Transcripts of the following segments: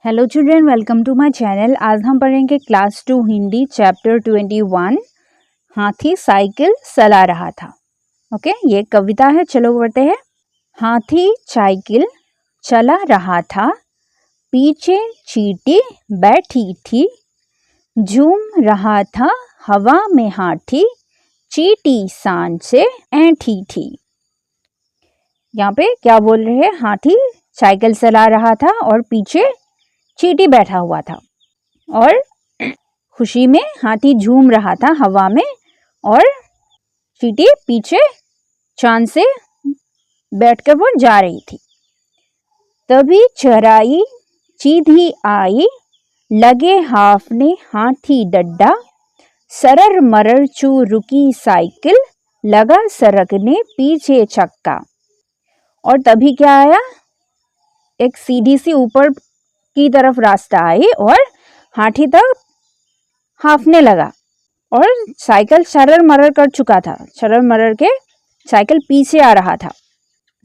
Hello children, welcome to my channel. आज हम पढ़ेंगे क्लास 2 हिंदी चैप्टर 21 हाथी साइकिल चला रहा था। ओके, ये कविता है। चलो पढ़ते हैं। हाथी साइकिल चला रहा था, पीछे चींटी बैठी थी, झूम रहा था हवा में हाथी, चींटी शान से ऐंठी थी। यहाँ पे क्या बोल रहे हैं? हाथी साइकिल चला रहा था और पीछे चींटी बैठा हुआ था और खुशी में हाथी झूम रहा था हवा में और चींटी पीछे चांद से बैठकर वो जा रही थी। तभी चराई सीधी आई, लगे हाफने हाथी डड्डा, सरर मरर चू रुकी साइकिल, लगा सरकने पीछे चक्का। और तभी क्या आया? एक सीधी सी ऊपर की तरफ रास्ता आई और हाथी तक हाफने लगा और साइकिल शरर मरर कर चुका था। शरर मरर के साइकिल पीछे आ रहा था।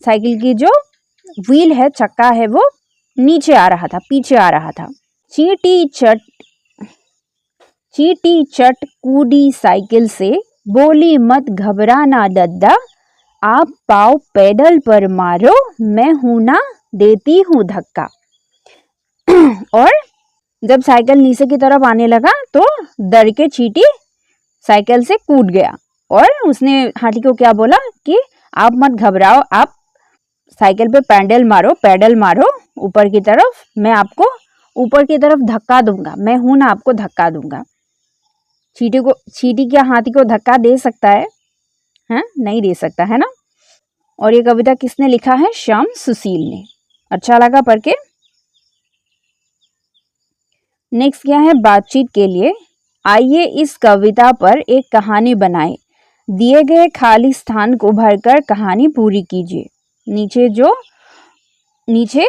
साइकिल की जो व्हील है, चक्का है, वो नीचे आ रहा था, पीछे आ रहा था। चींटी चट कूदी साइकिल से, बोली मत घबराना दद्दा, आप पाँव पेडल पर मारो, मैं हूं ना देती हूँ धक्का। और जब साइकिल नीचे की तरफ आने लगा तो डर के चींटी साइकिल से कूद गया और उसने हाथी को क्या बोला कि आप मत घबराओ, आप साइकिल पे पैडल मारो ऊपर की तरफ, मैं आपको ऊपर की तरफ धक्का दूंगा, मैं हूं ना आपको धक्का दूंगा। चींटी क्या हाथी को धक्का दे सकता है? नहीं दे सकता है ना। और ये कविता किसने लिखा है? श्याम सुशील ने। अच्छा लगा पढ़ के। नेक्स्ट क्या है? बातचीत के लिए। आइए इस कविता पर एक कहानी बनाएं। दिए गए खाली स्थान को भरकर कहानी पूरी कीजिए। नीचे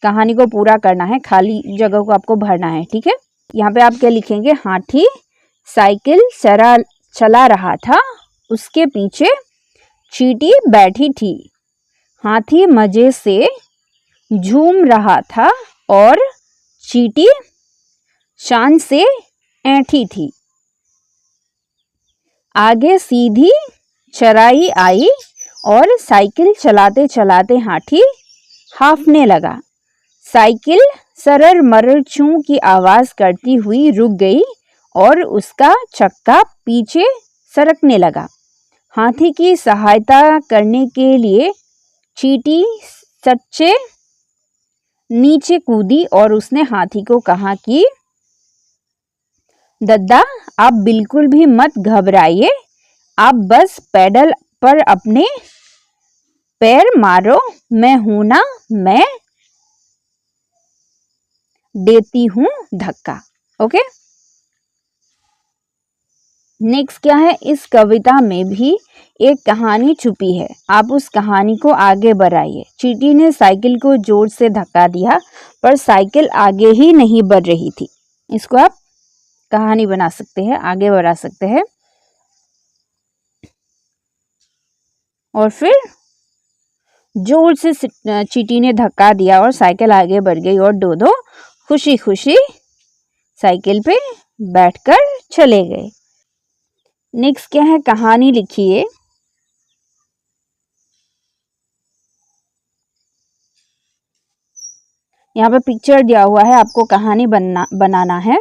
कहानी को पूरा करना है, खाली जगह को आपको भरना है। ठीक है, यहाँ पे आप क्या लिखेंगे? हाथी साइकिल चला रहा था, उसके पीछे चींटी बैठी थी, हाथी मजे से झूम रहा था और चींटी शान से ऐंठी थी। आगे सीधी चराई आई और साइकिल चलाते चलाते हाथी हाफने लगा। साइकिल सरर मरर चू की आवाज करती हुई रुक गई और उसका चक्का पीछे सरकने लगा। हाथी की सहायता करने के लिए चींटी सच्चे नीचे कूदी और उसने हाथी को कहा कि दद्दा, आप बिल्कुल भी मत घबराइए, आप बस पेडल पर अपने पैर मारो, मैं हूं ना, मैं देती हूं धक्का। ओके, नेक्स्ट क्या है? इस कविता में भी एक कहानी छुपी है, आप उस कहानी को आगे बढ़ाइए। चींटी ने साइकिल को जोर से धक्का दिया पर साइकिल आगे ही नहीं बढ़ रही थी। इसको आप कहानी बना सकते हैं, आगे बढ़ा सकते हैं। और फिर जोर से चींटी ने धक्का दिया और साइकिल आगे बढ़ गई और दोनों खुशी खुशी साइकिल पे बैठकर चले गए। नेक्स्ट क्या है? कहानी लिखिए। यहाँ पे पिक्चर दिया हुआ है, आपको कहानी बनाना है।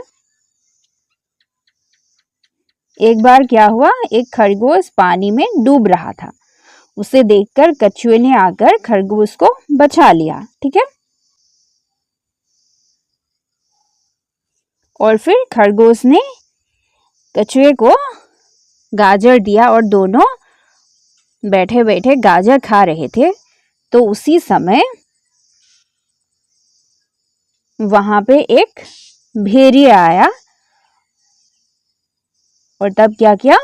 एक बार क्या हुआ? एक खरगोश पानी में डूब रहा था। उसे देखकर कछुए ने आकर खरगोश को बचा लिया। ठीक है, और फिर खरगोश ने कछुए को गाजर दिया और दोनों बैठे बैठे गाजर खा रहे थे। तो उसी समय वहां पे एक भेड़िया आया और तब क्या किया?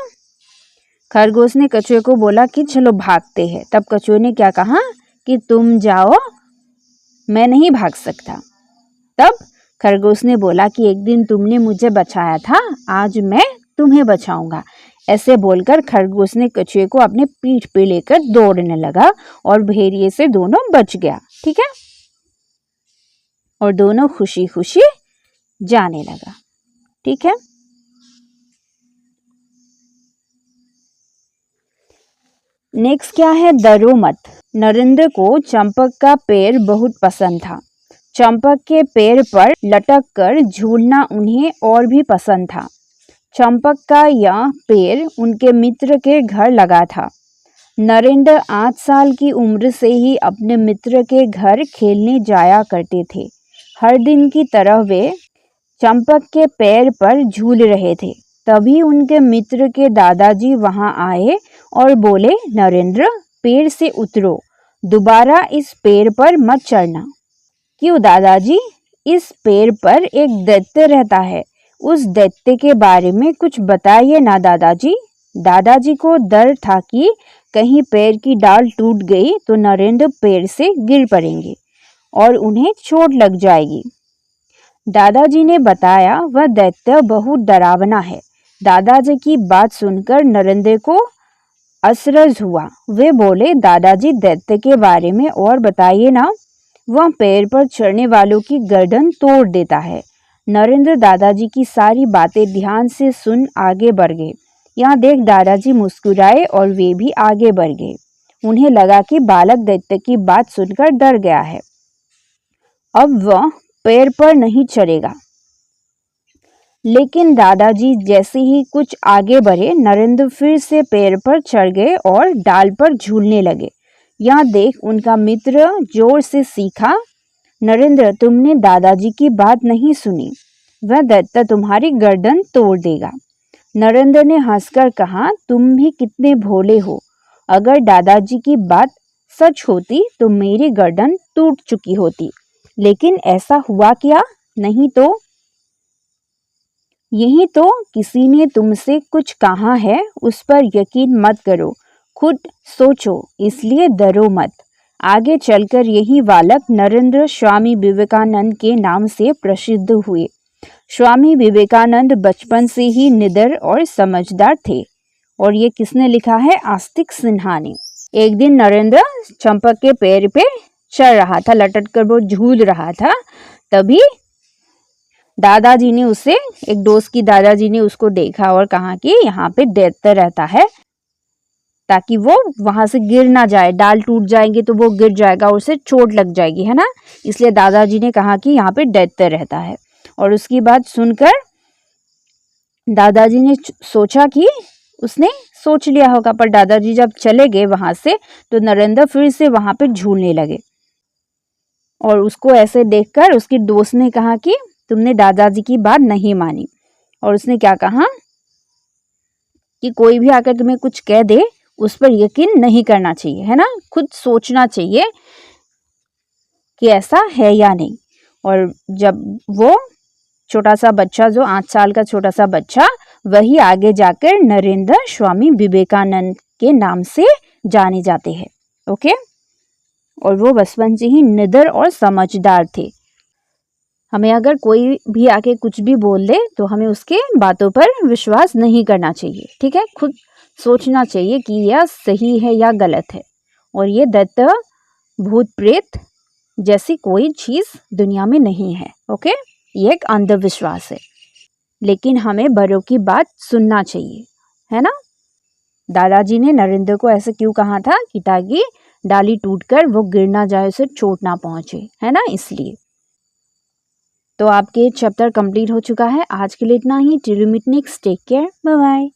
खरगोश ने कछुए को बोला कि चलो भागते हैं। तब कछुए ने क्या कहा कि तुम जाओ, मैं नहीं भाग सकता। तब खरगोश ने बोला कि एक दिन तुमने मुझे बचाया था, आज मैं तुम्हें बचाऊंगा। ऐसे बोलकर खरगोश ने कछुए को अपने पीठ पे लेकर दौड़ने लगा और भेड़िए से दोनों बच गया। ठीक है, और दोनों खुशी खुशी जाने लगा। ठीक है, नेक्स्ट क्या है, दरोमत। नरेंद्र को चंपक का पेड़ बहुत पसंद था। चंपक के पेड़ पर लटक कर झूलना उन्हें और भी पसंद था। चंपक का यह पेड़ उनके मित्र के घर लगा था। नरेंद्र 8 साल की उम्र से ही अपने मित्र के घर खेलने जाया करते थे। हर दिन की तरह वे चंपक के पेड़ पर झूल रहे थे। तभी उनके मित्र के दादाजी वहां आए और बोले, नरेंद्र, पेड़ से उतरो, दोबारा इस पेड़ पर मत चढ़ना। क्यों दादाजी? इस पेड़ पर एक दैत्य रहता है, उस दैत्य के बारे में कुछ बताइए ना दादाजी। दादाजी को डर था कि कहीं पेड़ की डाल टूट गई तो नरेंद्र पेड़ से गिर पड़ेंगे और उन्हें चोट लग जाएगी। दादाजी ने बताया, वह दैत्य बहुत डरावना है। दादाजी की बात सुनकर नरेंद्र को अचरज हुआ। वे बोले, दादाजी, दैत्य के बारे में और बताइए ना। वह पेड़ पर चढ़ने वालों की गर्दन तोड़ देता है। नरेंद्र दादाजी की सारी बातें ध्यान से सुन आगे बढ़ गए। यहाँ देख दादाजी मुस्कुराए और वे भी आगे बढ़ गए। उन्हें लगा कि बालक दैत्य की बात सुनकर डर गया है, अब वह पेड़ पर नहीं चढ़ेगा। लेकिन दादाजी जैसे ही कुछ आगे बढ़े, नरेंद्र फिर से पेड़ पर चढ़ गए और डाल पर झूलने लगे। यह देख उनका मित्र जोर से सीखा, नरेंद्र, तुमने दादाजी की बात नहीं सुनी, वह दैत्य तुम्हारी गर्दन तोड़ देगा। नरेंद्र ने हंसकर कहा, तुम भी कितने भोले हो। अगर दादाजी की बात सच होती तो मेरी गर्दन टूट चुकी होती, लेकिन ऐसा हुआ क्या? नहीं तो। यही तो किसी ने तुमसे कुछ कहा है, उस पर यकीन मत करो, खुद सोचो, इसलिए डरो मत। आगे चलकर यही बालक नरेंद्र स्वामी विवेकानंद के नाम से प्रसिद्ध हुए। स्वामी विवेकानंद बचपन से ही निडर और समझदार थे। और ये किसने लिखा है? आस्तिक सिन्हा ने। एक दिन नरेंद्र चंपक के पेड़ पे चढ़ रहा था, लटक कर वो झूल रहा था। तभी दादाजी ने उसे, एक दोस्त की दादाजी ने उसको देखा और कहा कि यहाँ पे दैत्य रहता है, ताकि वो वहां से गिर ना जाए, डाल टूट जाएंगे तो वो गिर जाएगा और उसे चोट लग जाएगी, है ना। इसलिए दादाजी ने कहा कि यहाँ पे दैत्य रहता है। और उसकी बात सुनकर दादाजी ने सोचा कि उसने सोच लिया होगा, पर दादाजी जब चले गए वहां से तो नरेंद्र फिर से वहां पे झूलने लगे। और उसको ऐसे देखकर उसकी दोस्त ने कहा कि तुमने दादाजी की बात नहीं मानी। और उसने क्या कहा कि कोई भी आकर तुम्हें कुछ कह दे, उस पर यकीन नहीं करना चाहिए, है ना, खुद सोचना चाहिए कि ऐसा है या नहीं। और जब वो छोटा सा बच्चा, जो 8 साल का छोटा सा बच्चा, वही आगे जाकर नरेंद्र स्वामी विवेकानंद के नाम से जाने जाते हैं। ओके, और वो बचपन से ही निडर और समझदार थे। हमें अगर कोई भी आके कुछ भी बोल दे तो हमें उसके बातों पर विश्वास नहीं करना चाहिए, ठीक है, खुद सोचना चाहिए कि यह सही है या गलत है। और ये दैत्य, भूत प्रेत जैसी कोई चीज दुनिया में नहीं है। ओके, ये एक अंधविश्वास है, लेकिन हमें बड़ों की बात सुनना चाहिए, है ना। दादाजी ने नरेंद्र को ऐसे क्यों कहा था कि ताकि डाली टूटकर वो गिर ना जाए, उसे चोट ना पहुंचे, है ना, इसलिए। तो आपके चैप्टर कंप्लीट हो चुका है। आज के लिए इतना ही। Till we meet next, take care, bye bye.